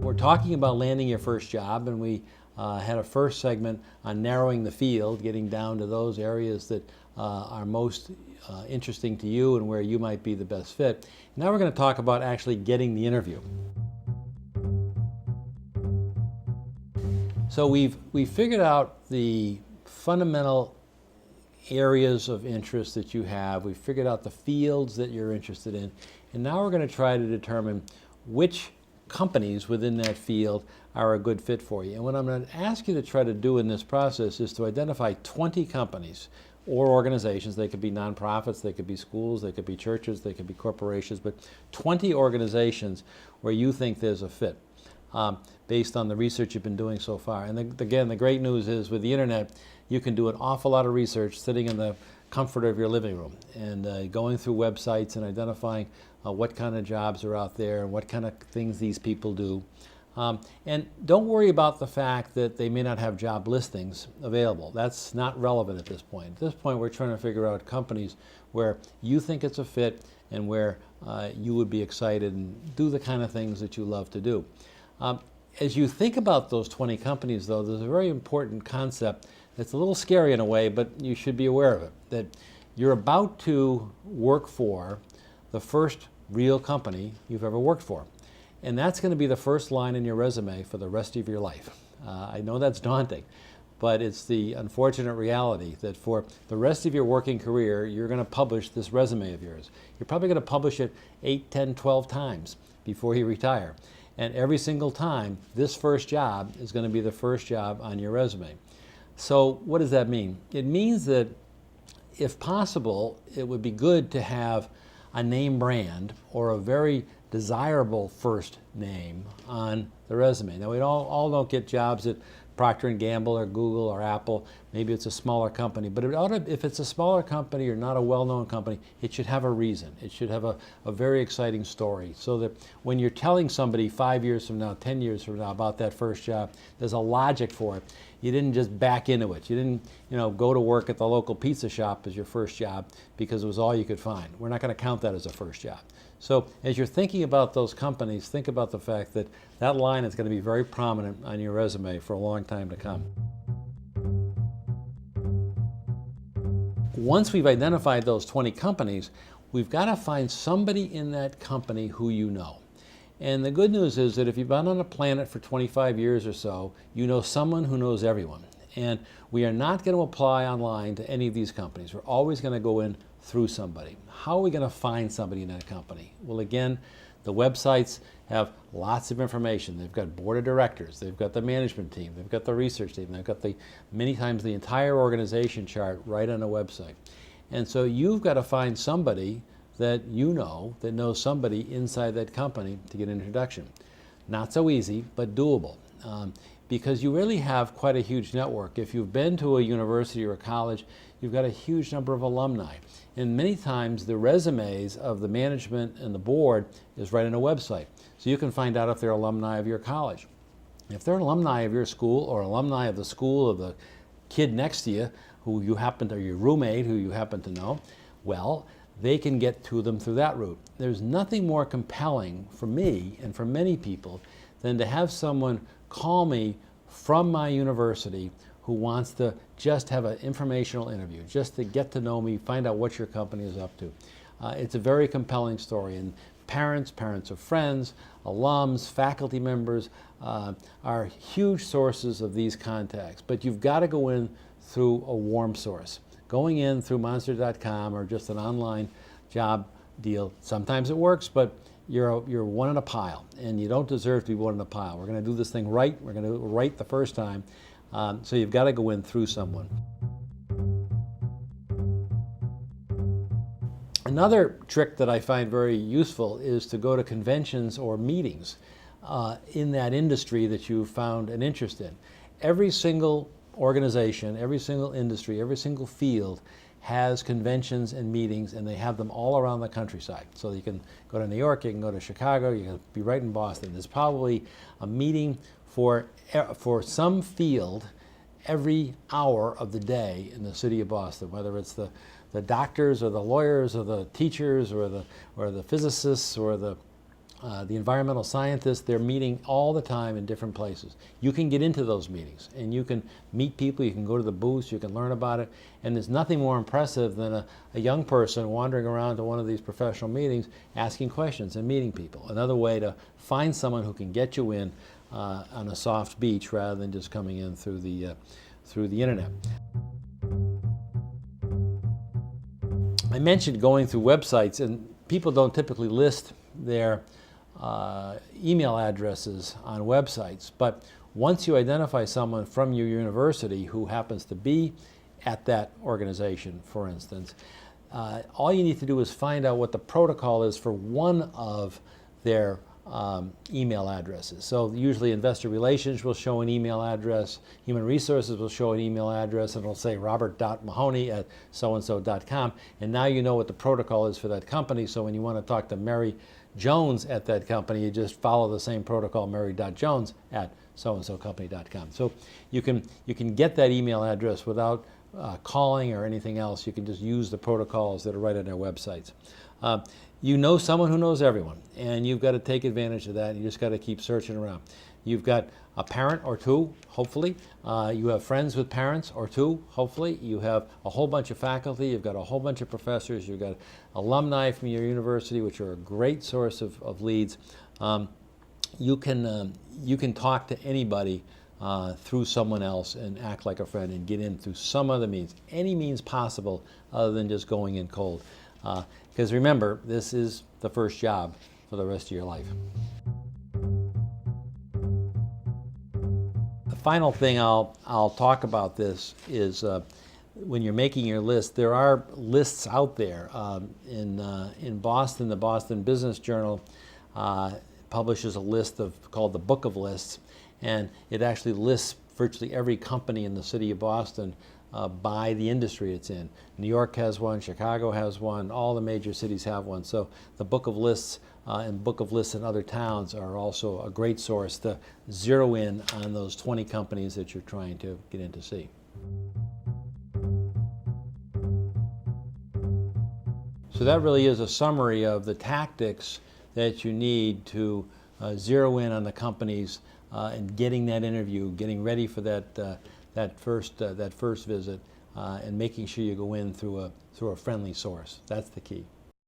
We're talking about landing your first job, and we had a first segment on narrowing the field, getting down to those areas that are most interesting to you and where you might be the best fit. Now we're going to talk about actually getting the interview. So we've figured out the fundamental areas of interest that you have. We've figured out the fields that you're interested in, and now we're going to try to determine which companies within that field are a good fit for you. And what I'm going to ask you to try to do in this process is to identify 20 companies or organizations. They could be nonprofits, they could be schools, they could be churches, they could be corporations, but 20 organizations where you think there's a fit based on the research you've been doing so far. And again, the great news is with the internet, you can do an awful lot of research sitting in the comfort of your living room and going through websites and identifying what kind of jobs are out there and what kind of things these people do. And don't worry about the fact that they may not have job listings available. That's not relevant at this point. At this point, we're trying to figure out companies where you think it's a fit and where you would be excited and do the kind of things that you love to do. As you think about those 20 companies, though, there's a very important concept that's a little scary in a way, but you should be aware of it, that you're about to work for the first real company you've ever worked for. And that's going to be the first line in your resume for the rest of your life. I know that's daunting, but it's the unfortunate reality that for the rest of your working career, you're going to publish this resume of yours. You're probably going to publish it 8, 10, 12 times before you retire. And every single time, this first job is going to be the first job on your resume. So what does that mean? It means that if possible, it would be good to have a name brand or a very desirable first name on the resume. Now, we all don't get jobs at Procter & Gamble or Google or Apple. Maybe it's a smaller company, but it ought to, if it's a smaller company or not a well-known company, it should have a reason. It should have a very exciting story so that when you're telling somebody 5 years from now, 10 years from now about that first job, there's a logic for it. You didn't just back into it. You didn't, go to work at the local pizza shop as your first job because it was all you could find. We're not going to count that as a first job. So as you're thinking about those companies, think about the fact that that line is going to be very prominent on your resume for a long time to come. Once we've identified those 20 companies, we've got to find somebody in that company who you know. And the good news is that if you've been on a planet for 25 years or so, you know someone who knows everyone. And we are not going to apply online to any of these companies. We're always going to go in through somebody. How are we going to find somebody in that company? Well, again, the websites have lots of information. They've got board of directors, they've got the management team, they've got the research team, they've got many times the entire organization chart right on a website. And so you've got to find somebody that you know that knows somebody inside that company to get an introduction. Not so easy, but doable. Because you really have quite a huge network. If you've been to a university or a college, you've got a huge number of alumni. And many times the resumes of the management and the board is right on a website. So you can find out if they're alumni of your college. If they're an alumni of your school or alumni of the school of the kid next to you who you happen to, or your roommate who you happen to know, well, they can get to them through that route. There's nothing more compelling for me and for many people than to have someone call me from my university who wants to just have an informational interview, just to get to know me, find out what your company is up to. It's a very compelling story, and parents of friends, alums, faculty members are huge sources of these contacts, but you've got to go in through a warm source. Going in through Monster.com or just an online job deal, sometimes it works, but you're one in a pile, and you don't deserve to be one in a pile. We're going to do this thing right. We're going to do it right the first time. So you've got to go in through someone. Another trick that I find very useful is to go to conventions or meetings in that industry that you've found an interest in. Every single organization, every single industry, every single field has conventions and meetings, and they have them all around the countryside. So you can go to New York, you can go to Chicago, you can be right in Boston. There's probably a meeting for some field every hour of the day in the city of Boston, whether it's the doctors or the lawyers or the teachers or the physicists or the The environmental scientists, they're meeting all the time in different places. You can get into those meetings and you can meet people, you can go to the booths, you can learn about it, and there's nothing more impressive than a young person wandering around to one of these professional meetings asking questions and meeting people. Another way to find someone who can get you in on a soft beach rather than just coming in through the internet. I mentioned going through websites, and people don't typically list their email addresses on websites, but once you identify someone from your university who happens to be at that organization, for instance, all you need to do is find out what the protocol is for one of their email addresses. So usually investor relations will show an email address, human resources will show an email address, and it'll say robert.mahoney@soandso.com, and now you know what the protocol is for that company. So when you want to talk to Mary Jones at that company, you just follow the same protocol, mary.jones@soandsocompany.com. So you can get that email address without calling or anything else. You can just use the protocols that are right on their websites. You know someone who knows everyone, and you've got to take advantage of that. You just got to keep searching around. You've got a parent or two, hopefully. You have friends with parents or two, hopefully. You have a whole bunch of faculty. You've got a whole bunch of professors. You've got alumni from your university, which are a great source of leads. You can talk to anybody through someone else and act like a friend and get in through some other means, any means possible other than just going in cold. Because remember, this is the first job for the rest of your life. The final thing I'll talk about this is when you're making your list, there are lists out there. In Boston, the Boston Business Journal publishes a list called the Book of Lists, and it actually lists virtually every company in the city of Boston by the industry it's in. New York has one, Chicago has one, all the major cities have one. So the Book of Lists and Book of Lists in other towns are also a great source to zero in on those 20 companies that you're trying to get in to see. So that really is a summary of the tactics that you need to zero in on the companies and getting that interview, getting ready for that first visit, and making sure you go in through a friendly source. That's the key.